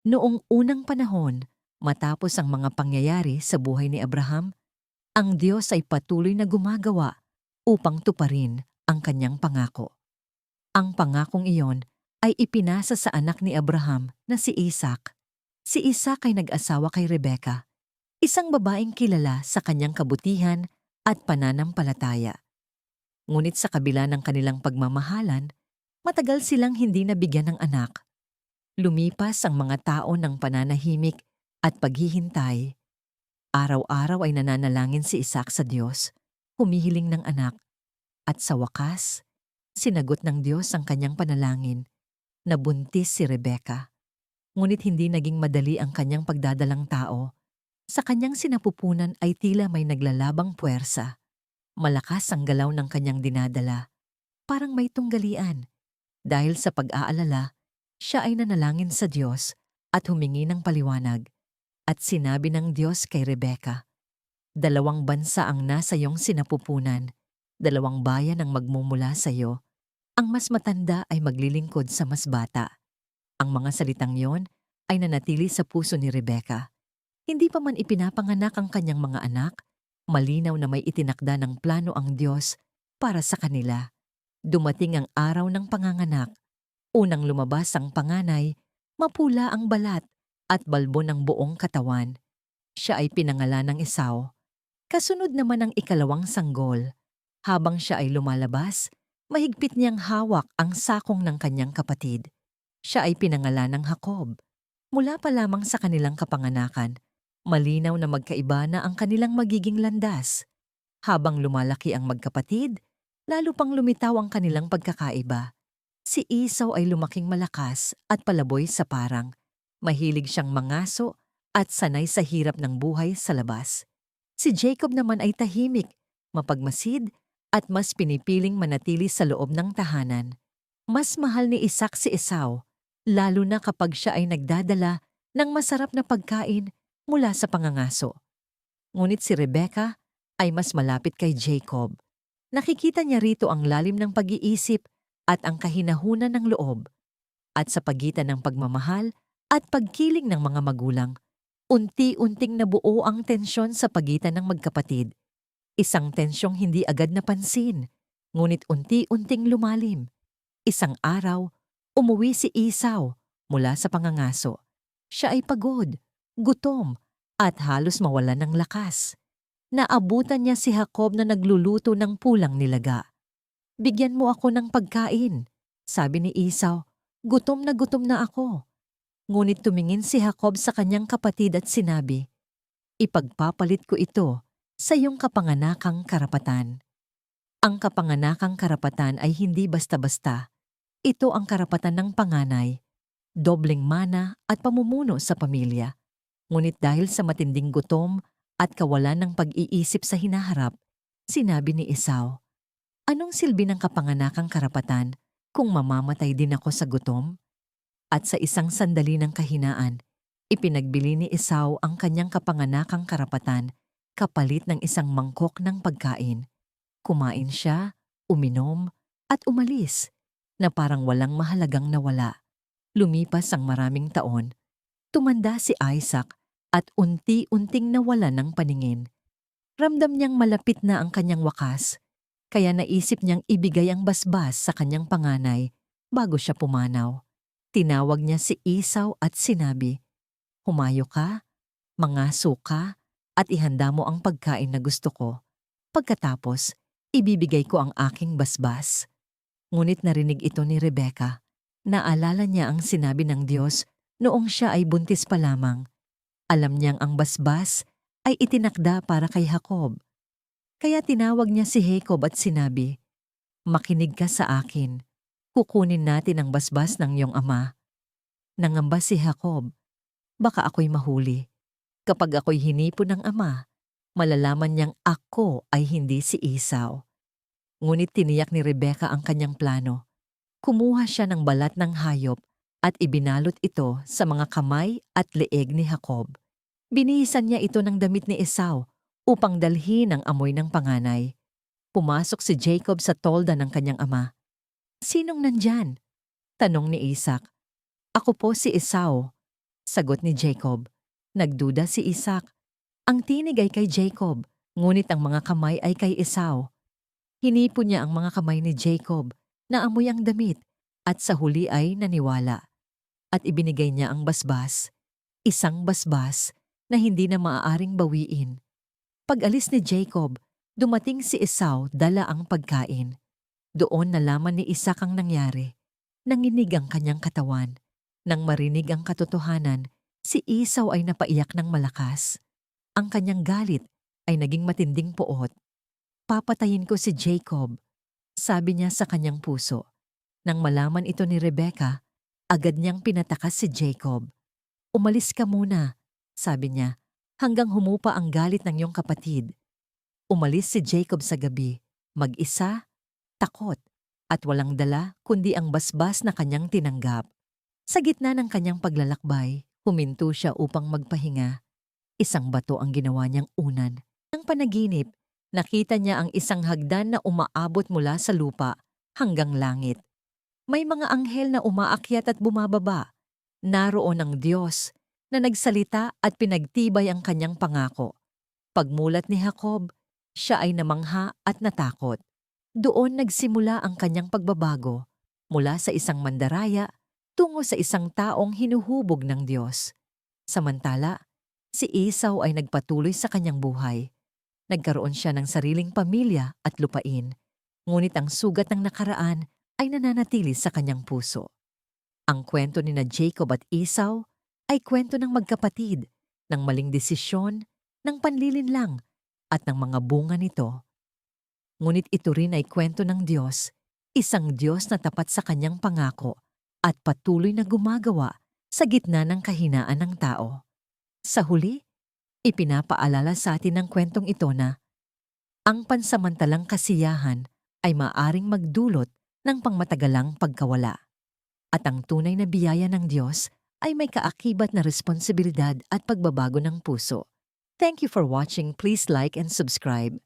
Noong unang panahon, matapos ang mga pangyayari sa buhay ni Abraham, ang Diyos ay patuloy na gumagawa upang tuparin ang kanyang pangako. Ang pangakong iyon ay ipinasa sa anak ni Abraham na si Isaac. Si Isaac ay nag-asawa kay Rebecca, isang babaeng kilala sa kanyang kabutihan at pananampalataya. Ngunit sa kabila ng kanilang pagmamahalan, matagal silang hindi nabigyan ng anak. Lumipas ang mga tao ng pananahimik at paghihintay. Araw-araw ay nananalangin si Isaac sa Diyos, humihiling ng anak, at sa wakas, sinagot ng Diyos ang kanyang panalangin. Nabuntis si Rebecca. Ngunit hindi naging madali ang kanyang pagdadalang tao. Sa kanyang sinapupunan ay tila may naglalabang puwersa. Malakas ang galaw ng kanyang dinadala. Parang may tunggalian. Dahil sa pag-aalala, siya ay nanalangin sa Diyos at humingi ng paliwanag. At sinabi ng Diyos kay Rebecca, "Dalawang bansa ang nasa iyong sinapupunan, dalawang bayan ang magmumula sa iyo. Ang mas matanda ay maglilingkod sa mas bata." Ang mga salitang yon ay nanatili sa puso ni Rebecca. Hindi pa man ipinapanganak ang kanyang mga anak, malinaw na may itinakda ng plano ang Diyos para sa kanila. Dumating ang araw ng panganganak. Unang lumabas ang panganay, mapula ang balat at balbo ng buong katawan. Siya ay pinangalan ng Esau. Kasunod naman ang ikalawang sanggol. Habang siya ay lumalabas, mahigpit niyang hawak ang sakong ng kanyang kapatid. Siya ay pinangalan ng Jacob. Mula pa lamang sa kanilang kapanganakan, malinaw na magkaiba na ang kanilang magiging landas. Habang lumalaki ang magkapatid, lalo pang lumitaw ang kanilang pagkakaiba. Si Esau ay lumaking malakas at palaboy sa parang. Mahilig siyang mangaso at sanay sa hirap ng buhay sa labas. Si Jacob naman ay tahimik, mapagmasid at mas pinipiling manatili sa loob ng tahanan. Mas mahal ni Isaac si Esau, lalo na kapag siya ay nagdadala ng masarap na pagkain mula sa pangangaso. Ngunit si Rebecca ay mas malapit kay Jacob. Nakikita niya rito ang lalim ng pag-iisip at ang kahinahunan ng loob. At sa pagitan ng pagmamahal at pagkiling ng mga magulang, unti-unting nabuo ang tensyon sa pagitan ng magkapatid. Isang tensyong hindi agad napansin, ngunit unti-unting lumalim. Isang araw, umuwi si Esau mula sa pangangaso. Siya ay pagod, gutom, at halos mawalan ng lakas. Naabutan niya si Jacob na nagluluto ng pulang nilaga. "Bigyan mo ako ng pagkain," sabi ni Esau. "Gutom na ako." Ngunit tumingin si Jacob sa kanyang kapatid at sinabi, "Ipagpapalit ko ito sa iyong kapanganakang karapatan." Ang kapanganakang karapatan ay hindi basta-basta. Ito ang karapatan ng panganay, dobleng mana at pamumuno sa pamilya. Ngunit dahil sa matinding gutom at kawalan ng pag-iisip sa hinaharap, sinabi ni Esau, "Anong silbi ng kapanganakang karapatan kung mamamatay din ako sa gutom?" At sa isang sandali ng kahinaan, ipinagbili ni Esau ang kanyang kapanganakang karapatan kapalit ng isang mangkok ng pagkain. Kumain siya, uminom, at umalis, na parang walang mahalagang nawala. Lumipas ang maraming taon, tumanda si Isaac at unti-unting nawalan ng paningin. Ramdam niyang malapit na ang kanyang wakas, kaya naisip niyang ibigay ang basbas sa kanyang panganay bago siya pumanaw. Tinawag niya si Esau at sinabi, "Humayo ka, mangaso ka, at ihanda mo ang pagkain na gusto ko. Pagkatapos, ibibigay ko ang aking basbas." Ngunit narinig ito ni Rebecca. Naalala niya ang sinabi ng Diyos noong siya ay buntis pa lamang. Alam niyang ang basbas ay itinakda para kay Jacob. Kaya tinawag niya si Jacob at sinabi, "Makinig ka sa akin. Kukunin natin ang basbas ng iyong ama." Nangamba si Jacob, "Baka ako'y mahuli. Kapag ako'y hinipon ng ama, malalaman niyang ako ay hindi si Esau." Ngunit tiniyak ni Rebecca ang kanyang plano. Kumuha siya ng balat ng hayop at ibinalot ito sa mga kamay at leeg ni Jacob. Binihisan niya ito ng damit ni Esau upang dalhin ang amoy ng panganay. Pumasok si Jacob sa tolda ng kanyang ama. "Sinong nandyan?" tanong ni Isaac. "Ako po si Esau." Sagot ni Jacob. Nagduda si Isaac. Ang tinig ay kay Jacob, ngunit ang mga kamay ay kay Esau. Hinipo niya ang mga kamay ni Jacob, naamoy ang damit, at sa huli ay naniwala. At ibinigay niya ang basbas, isang basbas na hindi na maaaring bawiin. Pag-alis ni Jacob, dumating si Esau dala ang pagkain. Doon nalaman ni Isaac ang nangyari. Nanginig ang kanyang katawan. Nang marinig ang katotohanan, si Esau ay napaiyak ng malakas. Ang kanyang galit ay naging matinding puot. Papatayin ko si Jacob, sabi niya sa kanyang puso. Nang malaman ito ni Rebecca, agad niyang pinatakas si Jacob. Umalis ka muna, sabi niya, hanggang humupa ang galit ng iyong kapatid. Umalis si Jacob sa gabi, mag-isa, takot, at walang dala kundi ang basbas na kanyang tinanggap. Sa gitna ng kanyang paglalakbay, huminto siya upang magpahinga. Isang bato ang ginawa niyang unan. Nang panaginip, nakita niya ang isang hagdan na umaabot mula sa lupa hanggang langit. May mga anghel na umaakyat at bumababa. Naroon ang Diyos na nagsalita at pinagtibay ang kanyang pangako. Pagmulat ni Jacob, siya ay namangha at natakot. Doon nagsimula ang kanyang pagbabago mula sa isang mandaraya tungo sa isang taong hinuhubog ng Diyos. Samantala, si Esau ay nagpatuloy sa kanyang buhay. Nagkaroon siya ng sariling pamilya at lupain, ngunit ang sugat ng nakaraan ay nananatili sa kanyang puso. Ang kwento ni na Jacob at Esau ay kwento ng magkapatid, ng maling desisyon, ng panlilinlang, at ng mga bunga nito. Ngunit ito rin ay kwento ng Diyos, isang Diyos na tapat sa kanyang pangako at patuloy na gumagawa sa gitna ng kahinaan ng tao. Sa huli, ipinapaalala sa atin ng kwentong ito na ang pansamantalang kasiyahan ay maaring magdulot ng pangmatagalang pagkawala. At ang tunay na biyaya ng Diyos ay may kaakibat na responsibilidad at pagbabago ng puso. Thank you for watching. Please like and subscribe.